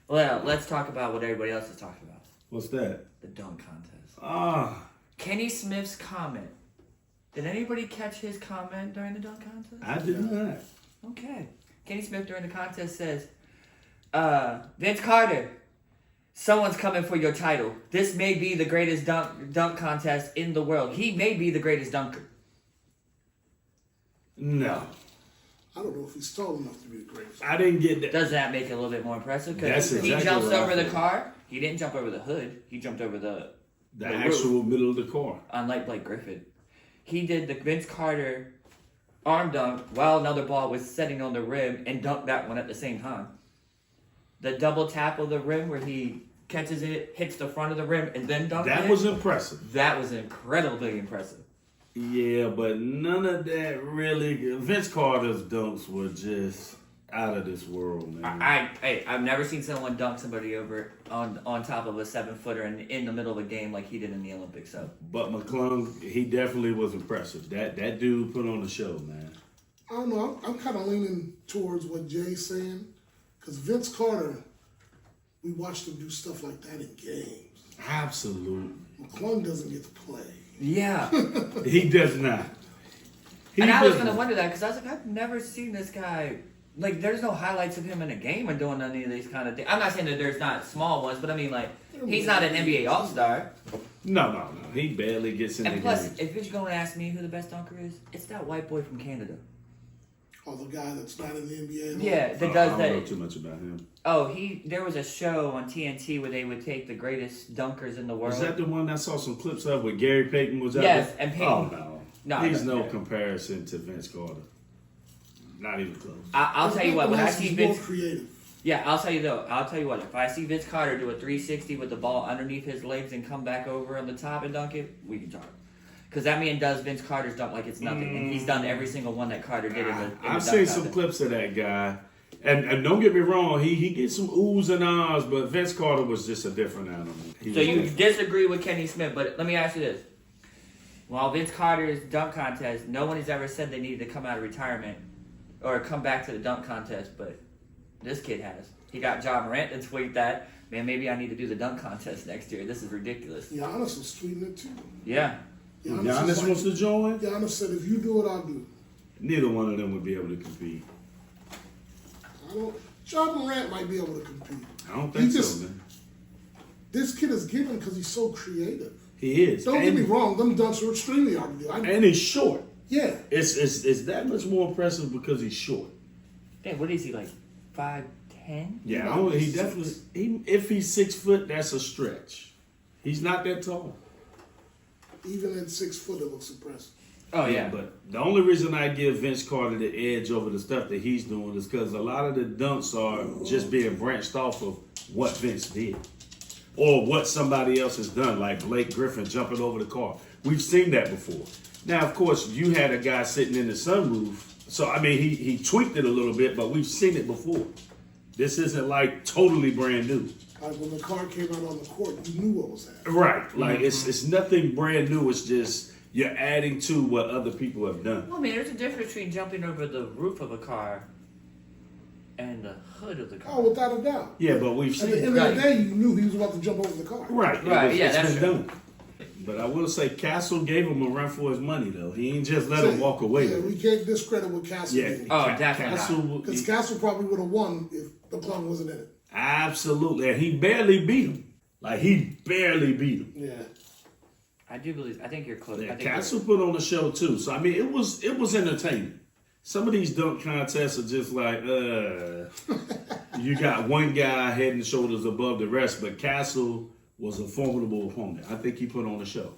Well, let's talk about what everybody else is talking about. What's that? The dunk contest. Ah. Kenny Smith's comment. Did anybody catch his comment during the dunk contest? I did not. Okay. Kenny Smith during the contest says, Vince Carter, someone's coming for your title. This may be the greatest dunk contest in the world. He may be the greatest dunker. No. I don't know if he's tall enough to be the greatest. I didn't get that. Does that make it a little bit more impressive? That's Because he exactly jumps what I over the thought. car. He didn't jump over the hood. He jumped over the actual middle of the car. Unlike Blake Griffin. He did the Vince Carter arm dunk while another ball was setting on the rim and dunked that one at the same time. The double tap of the rim where he catches it, hits the front of the rim, and then dunks it. That was impressive. That was incredibly impressive. Yeah, but none of that really. Vince Carter's dunks were just out of this world, man. I've never seen someone dunk somebody over on top of a 7-footer in the middle of a game like he did in the Olympics. So, But Mcclung, he definitely was impressive. That dude put on the show, man. I don't know. I'm kind of leaning towards what Jay's saying. Because Vince Carter, we watched him do stuff like that in games. Absolutely. Mcclung doesn't get to play. yeah. He does not. And I was going to wonder that because I was like, I've never seen this guy. Like, there's no highlights of him in a game or doing any of these kind of things. I'm not saying that there's not small ones, but I mean, like, he's not an NBA All-Star. No. He barely gets in the And plus, game. if you're going to ask me who the best dunker is, it's that white boy from Canada. Oh, the guy that's not in the NBA at all? Yeah, that I does don't that. know too much about him. Oh, there was a show on TNT where they would take the greatest dunkers in the world. Was that the one I saw some clips of where Gary Payton was out Yes, there? and Payton. Oh, no. No, He's no yeah. comparison to Vince Carter. Not even close. I'll tell you what, when I see He's more Vince... creative. Yeah, I'll tell you what, if I see Vince Carter do a 360 with the ball underneath his legs and come back over on the top and dunk it, we can talk. Because that man does Vince Carter's dunk like it's nothing. And he's done every single one that Carter did in the I've dunk seen some contest. clips of that guy. And don't get me wrong, he gets some oohs and ahs, but Vince Carter was just a different animal. So you disagree with Kenny Smith, but let me ask you this. While Vince Carter's dunk contest, no one has ever said they needed to come out of retirement or come back to the dunk contest, but this kid has. He got John Morant to tweet that, man, maybe I need to do the dunk contest next year. This is ridiculous. Giannis was tweeting it too. Yeah. Giannis wants to join? Giannis said, if you do it, I'll do it. Neither one of them would be able to compete. John Morant might be able to compete. I don't think so, man. This kid is given because he's so creative. He is. Don't get me wrong, them dunks are extremely hard to do. And he's short. Yeah. It's that much more impressive because he's short. Damn, what is he, like 5'10"? Yeah, might he be definitely. If he's 6 foot, that's a stretch. He's not that tall. Even at 6 foot, it looks impressive. Oh, yeah. But the only reason I give Vince Carter the edge over the stuff that he's doing is because a lot of the dunks are just being branched off of what Vince did. Or what somebody else has done, like Blake Griffin jumping over the car. We've seen that before. Now, of course, you had a guy sitting in the sunroof. So, I mean, he tweaked it a little bit, but we've seen it before. This isn't like totally brand new. Like when the car came out on the court, you knew what was happening. Right. Like, it's nothing brand new. It's just you're adding to what other people have done. Well, I mean, there's a difference between jumping over the roof of a car and the hood of the car. Oh, without a doubt. Yeah, but we've At seen the it. end of the day, you knew he was about to jump over the car. Right. Right, yeah, It's that's been true. done. But I will say Castle gave him a run for his money, though. He ain't just let him walk away. Yeah, we can't discredit what Castle Yeah. did. Oh, definitely Castle, Because Castle probably would have won if Mcclung wasn't in it. absolutely. And he barely beat him. Like, he barely beat him. Yeah. I do believe. I think you're close. Yeah, I think Castle put on the show, too. So, I mean, it was entertaining. Some of these dunk contests are just like, you got one guy head and shoulders above the rest, but Castle was a formidable opponent. I think he put on the show.